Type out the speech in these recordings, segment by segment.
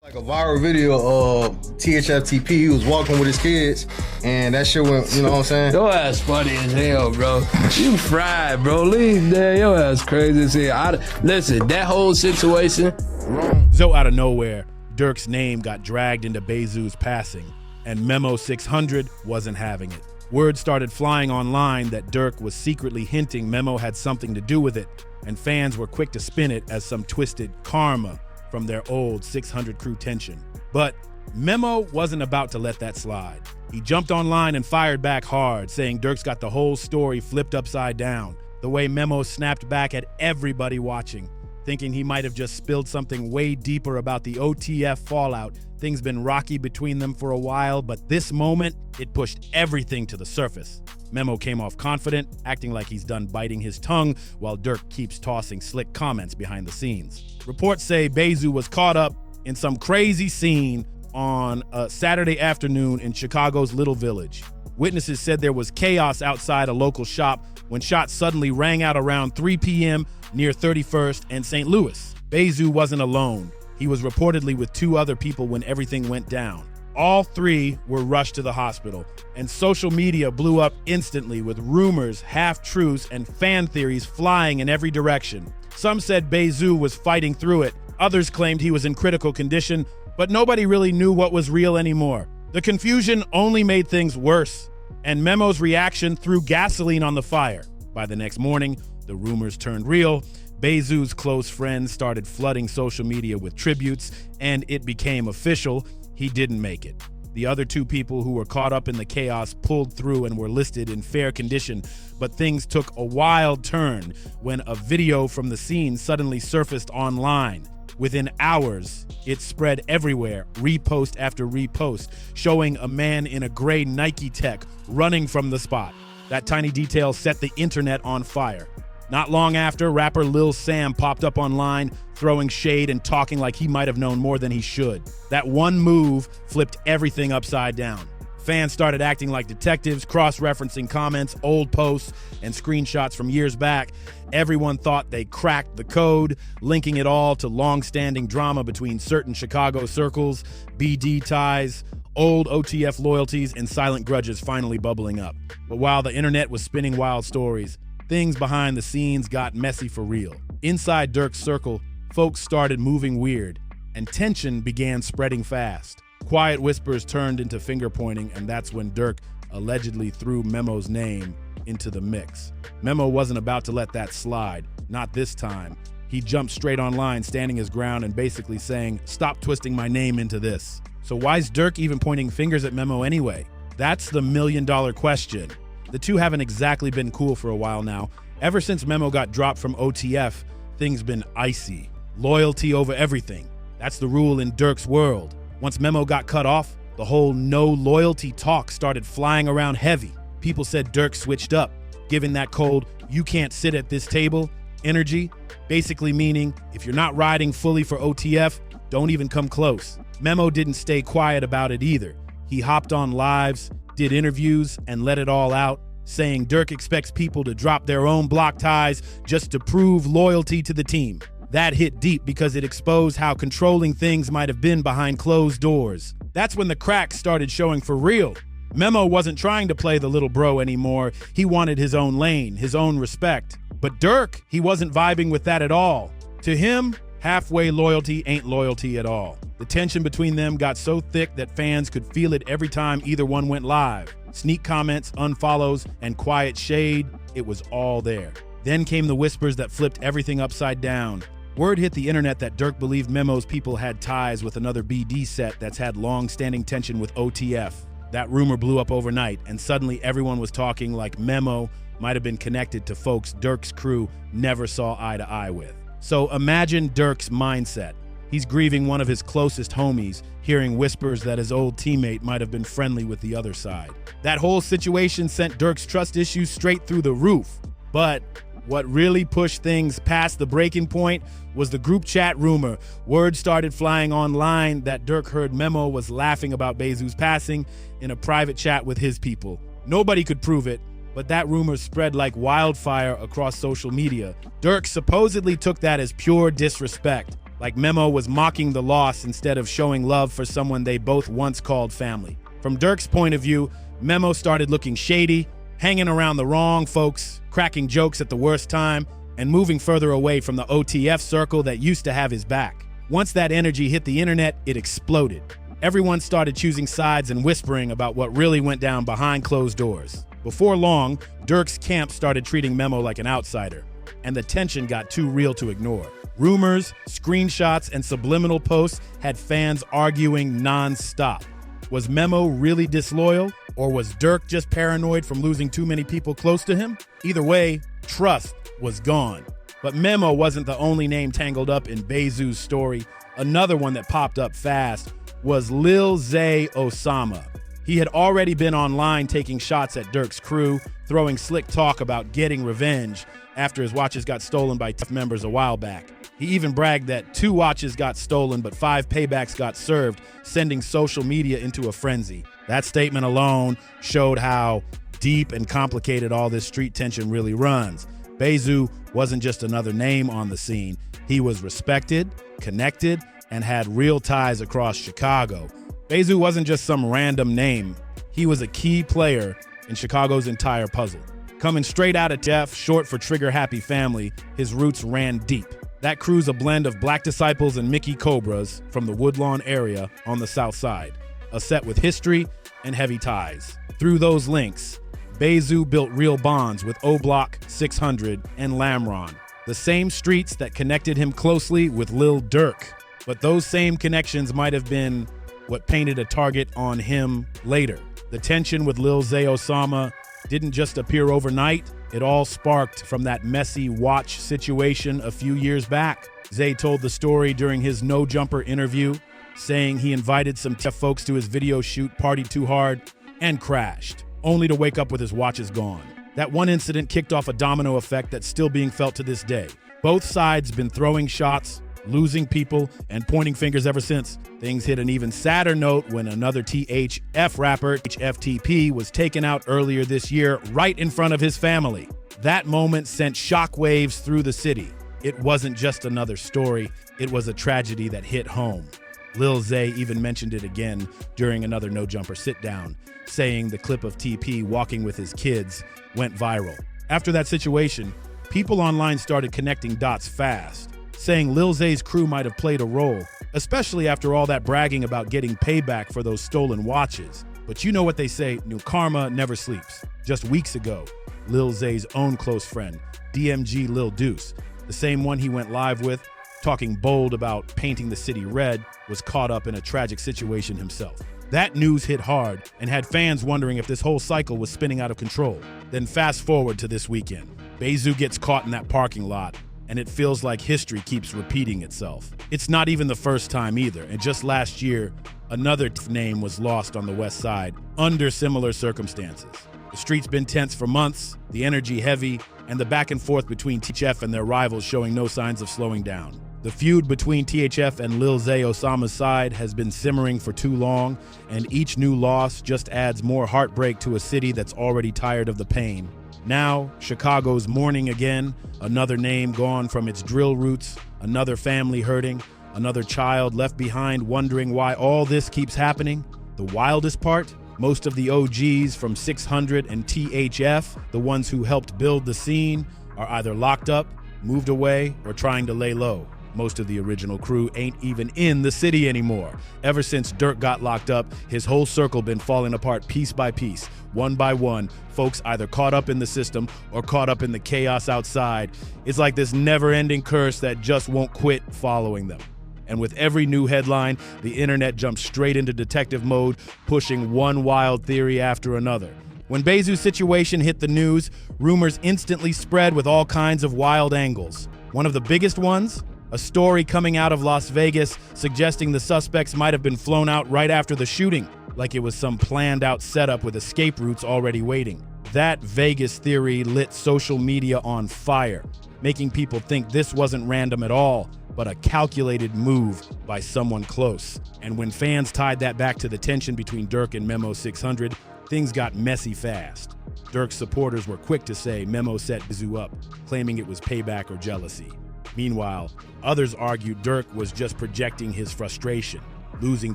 Like a viral video of THFTP, he was walking with his kids, and that shit went, you know what I'm saying? Your ass funny as hell, bro. You fried, bro. Leave there. Your ass crazy as hell. Listen, that whole situation, wrong. So out of nowhere, Durk's name got dragged into Bayzoo's passing, and Memo 600 wasn't having it. Word started flying online that Durk was secretly hinting Memo had something to do with it, and fans were quick to spin it as some twisted karma from their old 600 crew tension. But Memo wasn't about to let that slide. He jumped online and fired back hard, saying Durk's got the whole story flipped upside down, the way Memo snapped back at everybody watching, thinking he might have just spilled something way deeper about the OTF fallout. Things been rocky between them for a while, but this moment, it pushed everything to the surface. Memo came off confident, acting like he's done biting his tongue, while Durk keeps tossing slick comments behind the scenes. Reports say Bezu was caught up in some crazy scene on a Saturday afternoon in Chicago's Little Village. Witnesses said there was chaos outside a local shop when shots suddenly rang out around 3 p.m. near 31st and St. Louis. Bezu wasn't alone. He was reportedly with 2 other people when everything went down. All 3 were rushed to the hospital, and social media blew up instantly with rumors, half-truths, and fan theories flying in every direction. Some said Bezu was fighting through it. Others claimed he was in critical condition, but nobody really knew what was real anymore. The confusion only made things worse, and Memo's reaction threw gasoline on the fire. By the next morning, the rumors turned real. Bezu's close friends started flooding social media with tributes, and it became official. He didn't make it. The other 2 people who were caught up in the chaos pulled through and were listed in fair condition, but things took a wild turn when a video from the scene suddenly surfaced online. Within hours, it spread everywhere, repost after repost, showing a man in a gray Nike tech running from the spot. That tiny detail set the internet on fire. Not long after, rapper Lil Sam popped up online, throwing shade and talking like he might have known more than he should. That one move flipped everything upside down. Fans started acting like detectives, cross-referencing comments, old posts, and screenshots from years back. Everyone thought they cracked the code, linking it all to long-standing drama between certain Chicago circles, BD ties, old OTF loyalties, and silent grudges finally bubbling up. But while the internet was spinning wild stories, things behind the scenes got messy for real. Inside Durk's circle, folks started moving weird, and tension began spreading fast. Quiet whispers turned into finger-pointing, and that's when Durk allegedly threw Memo's name into the mix. Memo wasn't about to let that slide, not this time. He jumped straight online, standing his ground and basically saying, "Stop twisting my name into this." So why's Durk even pointing fingers at Memo anyway? That's the million-dollar question. The 2 haven't exactly been cool for a while now. Ever since Memo got dropped from OTF, things been icy. Loyalty over everything. That's the rule in Durk's world. Once Memo got cut off, the whole no loyalty talk started flying around heavy. People said Durk switched up, giving that cold, "you can't sit at this table" energy, basically meaning if you're not riding fully for OTF, don't even come close. Memo didn't stay quiet about it either. He hopped on lives, did interviews, and let it all out, saying Durk expects people to drop their own block ties just to prove loyalty to the team. That hit deep because it exposed how controlling things might have been behind closed doors. That's when the cracks started showing for real. Memo wasn't trying to play the little bro anymore. He wanted his own lane, his own respect. But Durk, he wasn't vibing with that at all. To him, halfway loyalty ain't loyalty at all. The tension between them got so thick that fans could feel it every time either one went live. Sneak comments, unfollows, and quiet shade, it was all there. Then came the whispers that flipped everything upside down. Word hit the internet that Durk believed Memo's people had ties with another BD set that's had long-standing tension with OTF. That rumor blew up overnight, and suddenly everyone was talking like Memo might have been connected to folks Durk's crew never saw eye to eye with. So imagine Durk's mindset. He's grieving one of his closest homies, hearing whispers that his old teammate might have been friendly with the other side. That whole situation sent Durk's trust issues straight through the roof. But what really pushed things past the breaking point was the group chat rumor. Word started flying online that Durk heard Memo was laughing about Bezu's passing in a private chat with his people. Nobody could prove it, but that rumor spread like wildfire across social media. Durk supposedly took that as pure disrespect. like Memo was mocking the loss instead of showing love for someone they both once called family. From Durk's point of view, Memo started looking shady, hanging around the wrong folks, cracking jokes at the worst time, and moving further away from the OTF circle that used to have his back. Once that energy hit the internet, it exploded. Everyone started choosing sides and whispering about what really went down behind closed doors. Before long, Durk's camp started treating Memo like an outsider, and the tension got too real to ignore. Rumors, screenshots, and subliminal posts had fans arguing non-stop. Was Memo really disloyal, or was Durk just paranoid from losing too many people close to him? Either way, trust was gone. But Memo wasn't the only name tangled up in Bayzoo's story. Another one that popped up fast was Lil Osama. He had already been online taking shots at Durk's crew, throwing slick talk about getting revenge after his watches got stolen by TF members a while back. He even bragged that 2 watches got stolen, but 5 paybacks got served, sending social media into a frenzy. That statement alone showed how deep and complicated all this street tension really runs. Bezu wasn't just another name on the scene. He was respected, connected, and had real ties across Chicago. Bezu wasn't just some random name. He was a key player in Chicago's entire puzzle. Coming straight out of TF, short for Trigger Happy Family, his roots ran deep. That crew's a blend of Black Disciples and Mickey Cobras from the Woodlawn area on the South Side, a set with history and heavy ties. Through those links, Bezu built real bonds with O-Block, 600, and Lamron, the same streets that connected him closely with Lil Durk. But those same connections might have been what painted a target on him later. The tension with Lil Osama didn't just appear overnight. It all sparked from that messy watch situation a few years back. Zay told the story during his No Jumper interview, saying he invited some TF folks to his video shoot, partied too hard, and crashed, only to wake up with his watches gone. That one incident kicked off a domino effect that's still being felt to this day. Both sides been throwing shots, losing people, and pointing fingers ever since. Things hit an even sadder note when another THF rapper, HFTP, was taken out earlier this year right in front of his family. That moment sent shockwaves through the city. It wasn't just another story, it was a tragedy that hit home. Lil Zay even mentioned it again during another No Jumper sit-down, saying the clip of TP walking with his kids went viral. After that situation, people online started connecting dots fast, saying Lil Zay's crew might have played a role, especially after all that bragging about getting payback for those stolen watches. But you know what they say, new karma never sleeps. Just weeks ago, Lil Zay's own close friend, DMG Lil Deuce, the same one he went live with, talking bold about painting the city red, was caught up in a tragic situation himself. That news hit hard and had fans wondering if this whole cycle was spinning out of control. Then fast forward to this weekend. Bezu gets caught in that parking lot, and it feels like history keeps repeating itself. It's not even the first time either, and just last year, another name was lost on the West Side under similar circumstances. The street's been tense for months, the energy heavy, and the back and forth between THF and their rivals showing no signs of slowing down. The feud between THF and Lil Osama's side has been simmering for too long, and each new loss just adds more heartbreak to a city that's already tired of the pain. Now, Chicago's mourning again, another name gone from its drill roots, another family hurting, another child left behind wondering why all this keeps happening. The wildest part? Most of the OGs from 600 and THF, the ones who helped build the scene, are either locked up, moved away, or trying to lay low. Most of the original crew ain't even in the city anymore. Ever since Durk got locked up, his whole circle been falling apart piece by piece, one by one. Folks either caught up in the system or caught up in the chaos outside. It's like this never-ending curse that just won't quit following them. And with every new headline, the internet jumps straight into detective mode, pushing one wild theory after another. When Bezu's situation hit the news, rumors instantly spread with all kinds of wild angles. One of the biggest ones? A story coming out of Las Vegas suggesting the suspects might have been flown out right after the shooting, like it was some planned out setup with escape routes already waiting. That Vegas theory lit social media on fire, making people think this wasn't random at all, but a calculated move by someone close. And when fans tied that back to the tension between Durk and Memo 600, things got messy fast. Durk's supporters were quick to say Memo set Bezu up, claiming it was payback or jealousy. Meanwhile, others argued Durk was just projecting his frustration, losing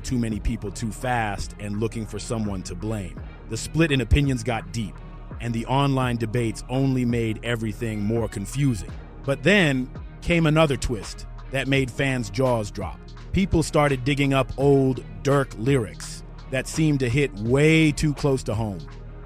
too many people too fast and looking for someone to blame. The split in opinions got deep, and the online debates only made everything more confusing. But then came another twist that made fans' jaws drop. People started digging up old Durk lyrics that seemed to hit way too close to home.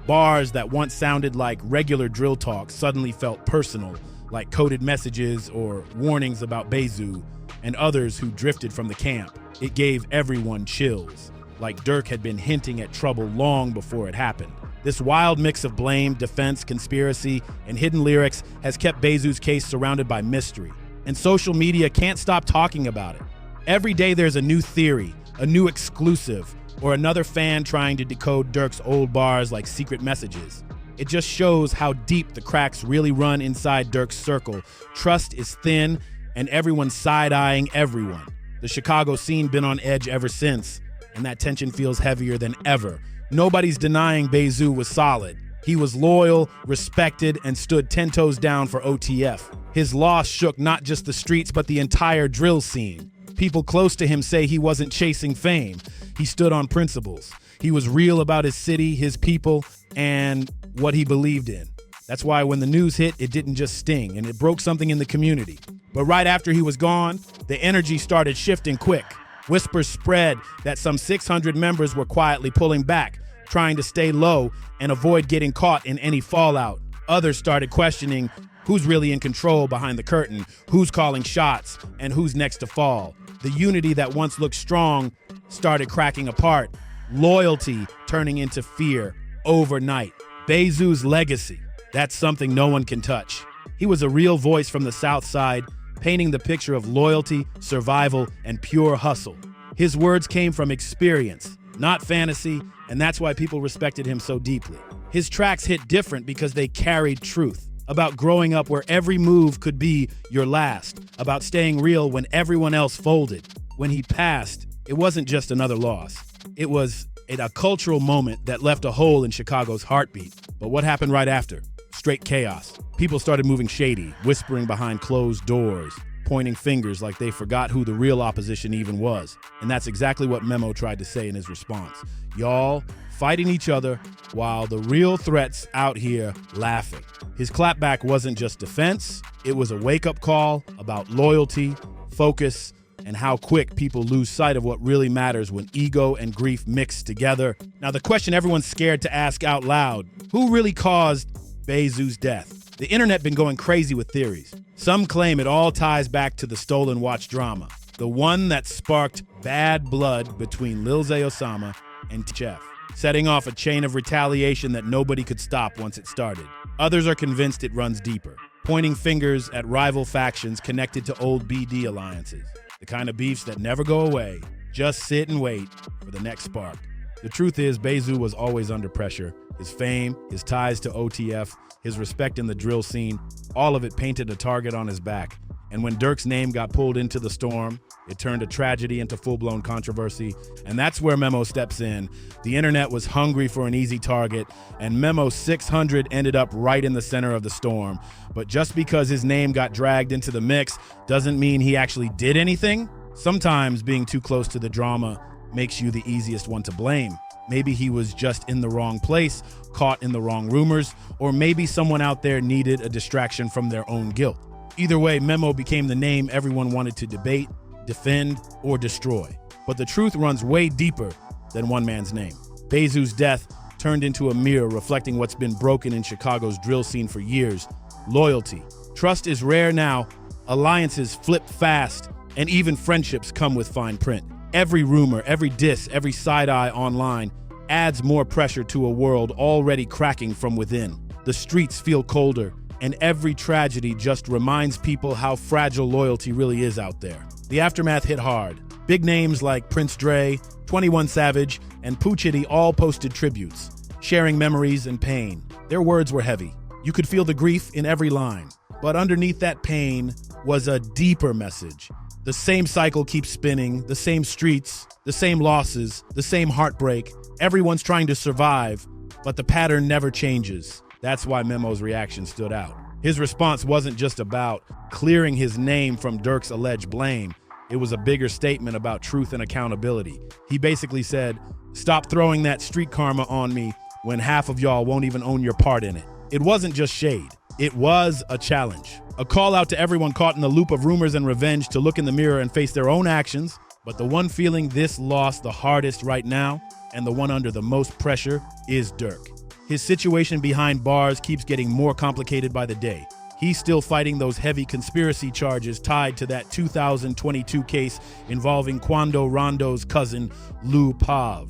Bars that once sounded like regular drill talk suddenly felt personal, like coded messages or warnings about Bezu, and others who drifted from the camp. It gave everyone chills, like Durk had been hinting at trouble long before it happened. This wild mix of blame, defense, conspiracy, and hidden lyrics has kept Bezu's case surrounded by mystery. And social media can't stop talking about it. Every day there's a new theory, a new exclusive, or another fan trying to decode Durk's old bars like secret messages. It just shows how deep the cracks really run inside Durk's circle. Trust is thin, and everyone's side-eyeing everyone. The Chicago scene been on edge ever since, and that tension feels heavier than ever. Nobody's denying Bezu was solid. He was loyal, respected, and stood 10 toes down for OTF. His loss shook not just the streets, but the entire drill scene. People close to him say he wasn't chasing fame. He stood on principles. He was real about his city, his people, and what he believed in. That's why when the news hit, it didn't just sting, and it broke something in the community. But right after he was gone, the energy started shifting quick. Whispers spread that some 600 members were quietly pulling back, trying to stay low and avoid getting caught in any fallout. Others started questioning who's really in control behind the curtain, who's calling shots, and who's next to fall. The unity that once looked strong started cracking apart, loyalty turning into fear overnight. Bezu's legacy, that's something no one can touch. He was a real voice from the South Side, painting the picture of loyalty, survival, and pure hustle. His words came from experience, not fantasy, and that's why people respected him so deeply. His tracks hit different because they carried truth, about growing up where every move could be your last, about staying real when everyone else folded. When he passed, it wasn't just another loss. It was a cultural moment that left a hole in Chicago's heartbeat. But what happened right after? Straight chaos. People started moving shady, whispering behind closed doors, pointing fingers like they forgot who the real opposition even was. And that's exactly what Memo tried to say in his response. Y'all fighting each other while the real threats out here laughing. His clapback wasn't just defense, it was a wake-up call about loyalty, focus, and how quick people lose sight of what really matters when ego and grief mix together. Now, the question everyone's scared to ask out loud, who really caused Bezu's death? The internet been going crazy with theories. Some claim it all ties back to the stolen watch drama, the one that sparked bad blood between Lil Osama and Chef, setting off a chain of retaliation that nobody could stop once it started. Others are convinced it runs deeper, pointing fingers at rival factions connected to old BD alliances, the kind of beefs that never go away, just sit and wait for the next spark. The truth is, Bezu was always under pressure. His fame, his ties to OTF, his respect in the drill scene, all of it painted a target on his back. And when Durk's name got pulled into the storm, it turned a tragedy into full-blown controversy. And that's where Memo steps in. The internet was hungry for an easy target, and Memo 600 ended up right in the center of the storm. But just because his name got dragged into the mix doesn't mean he actually did anything. Sometimes being too close to the drama makes you the easiest one to blame. Maybe he was just in the wrong place, caught in the wrong rumors, or maybe someone out there needed a distraction from their own guilt. Either way, Memo became the name everyone wanted to debate, defend, or destroy. But the truth runs way deeper than one man's name. Bezu's death turned into a mirror reflecting what's been broken in Chicago's drill scene for years: loyalty. Trust is rare now, alliances flip fast, and even friendships come with fine print. Every rumor, every diss, every side-eye online adds more pressure to a world already cracking from within. The streets feel colder, and every tragedy just reminds people how fragile loyalty really is out there. The aftermath hit hard. Big names like Prince Dre, 21 Savage, and Pooh Chitty all posted tributes, sharing memories and pain. Their words were heavy. You could feel the grief in every line. But underneath that pain was a deeper message. The same cycle keeps spinning, the same streets, the same losses, the same heartbreak. Everyone's trying to survive, but the pattern never changes. That's why Memo's reaction stood out. His response wasn't just about clearing his name from Durk's alleged blame. It was a bigger statement about truth and accountability. He basically said, "Stop throwing that street karma on me when half of y'all won't even own your part in it." It wasn't just shade. It was a challenge. A call out to everyone caught in the loop of rumors and revenge to look in the mirror and face their own actions. But the one feeling this loss the hardest right now, and the one under the most pressure, is Durk. His situation behind bars keeps getting more complicated by the day. He's still fighting those heavy conspiracy charges tied to that 2022 case involving Quando Rondo's cousin, Lou Pav.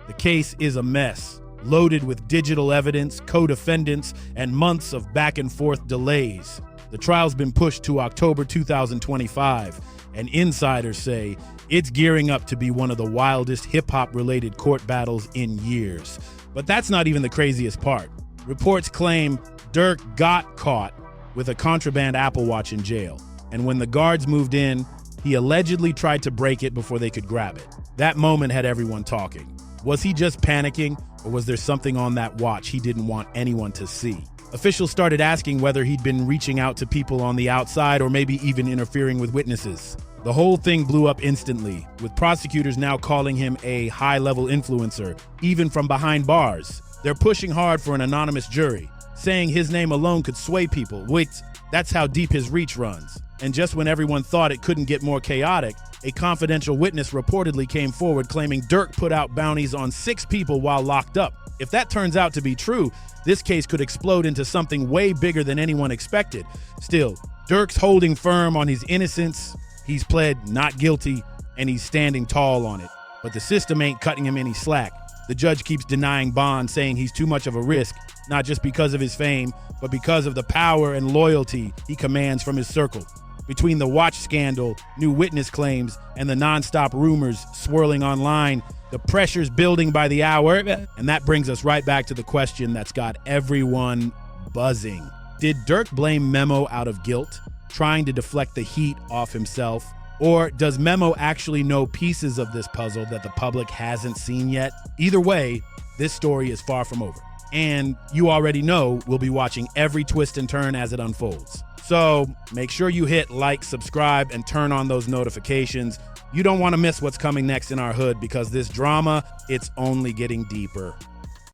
The case is a mess, loaded with digital evidence, co-defendants, and months of back-and-forth delays. The trial's been pushed to October 2025, and insiders say it's gearing up to be one of the wildest hip-hop-related court battles in years. But that's not even the craziest part. Reports claim Durk got caught with a contraband Apple Watch in jail, and when the guards moved in, he allegedly tried to break it before they could grab it. That moment had everyone talking. Was he just panicking, or was there something on that watch he didn't want anyone to see? Officials started asking whether he'd been reaching out to people on the outside or maybe even interfering with witnesses. The whole thing blew up instantly, with prosecutors now calling him a high-level influencer, even from behind bars. They're pushing hard for an anonymous jury, saying his name alone could sway people. Wait, that's how deep his reach runs. And just when everyone thought it couldn't get more chaotic, a confidential witness reportedly came forward claiming Durk put out bounties on 6 people while locked up. If that turns out to be true, this case could explode into something way bigger than anyone expected. Still, Durk's holding firm on his innocence. He's pled not guilty, and he's standing tall on it. But the system ain't cutting him any slack. The judge keeps denying bond, saying he's too much of a risk, not just because of his fame, but because of the power and loyalty he commands from his circle. Between the watch scandal, new witness claims, and the nonstop rumors swirling online, the pressure's building by the hour. And that brings us right back to the question that's got everyone buzzing. Did Durk blame Memo out of guilt, trying to deflect the heat off himself? Or does Memo actually know pieces of this puzzle that the public hasn't seen yet? Either way, this story is far from over. And you already know we'll be watching every twist and turn as it unfolds. So make sure you hit like, subscribe, and turn on those notifications. You don't want to miss what's coming next in our hood, because this drama, it's only getting deeper.